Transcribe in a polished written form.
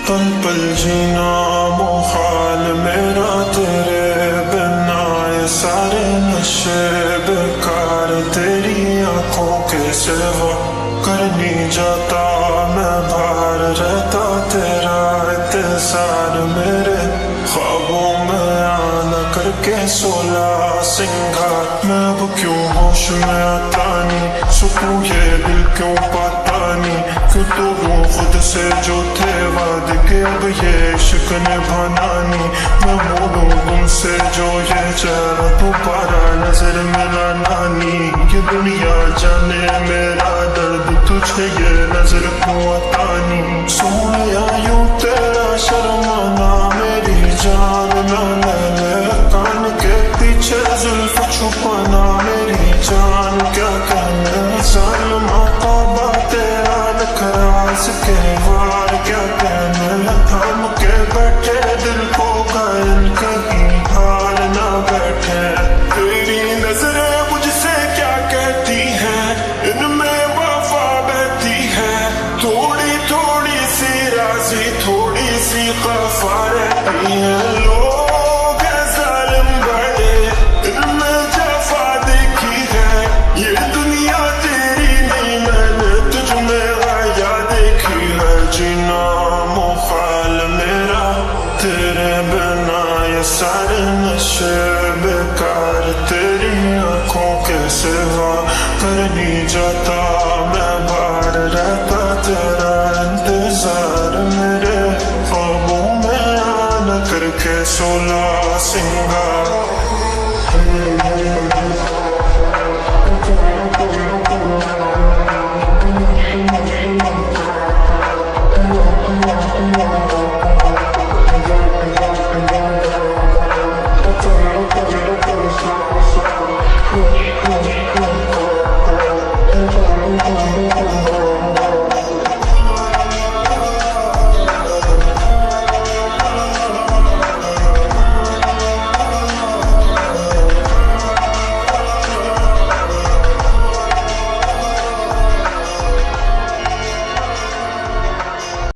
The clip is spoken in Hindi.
पल पल जीना मुहाल मेरा तेरे बिना, ये सारे नशे बेकार तेरी आंखों के सिवा। कर नहीं जाता मैं बाहर रहता तेरा इंतजार, मेरे ख्वाबों में आना करके 16 सिंगार। मैं अब क्यों होश में आता नहीं, सुकून ये दिल क्यों पाता नहीं। क्यों तोड़ूं खुद से जो थे वादे के, अब ये इश्क निभाना नहीं। मैं बोलूं तुमसे जो ये चेहरा दोबारा नजर मिलाना नहीं। ये दुनिया जाने मेरा दर्द तुझे ये नजर क्यों आता नहीं। सोनिया यूं तेरा शर्माना मेरी जान ना ले, कान के पीछे जुल्फ छुपाना मेरी जान क्या कहना। जालिमा तौबा तेरा नखराज के वार क्या कहना। थाम के बैठे दिल को कायल कहीं हार ना बैठे। तेरी नजरें मुझसे क्या कहती हैं, इनमें वफा बहती है। थोड़ी थोड़ी सी राज़ी थोड़ी सी खफा रहती है। लोग हैं जालिम बड़े, इनमें जफा देखी है। ये दुनिया तेरी नहीं मैंने तुझ में आया देखी है। जीना मुहाल मेरा तेरे बिना, ये सारे नशे बेकार तेरी आंखों के सिवा। कर नहीं जाता मैं बाहर रहता तेरा इंतजार, मेरे ख्वाबों में आना करके 16 सिंगार।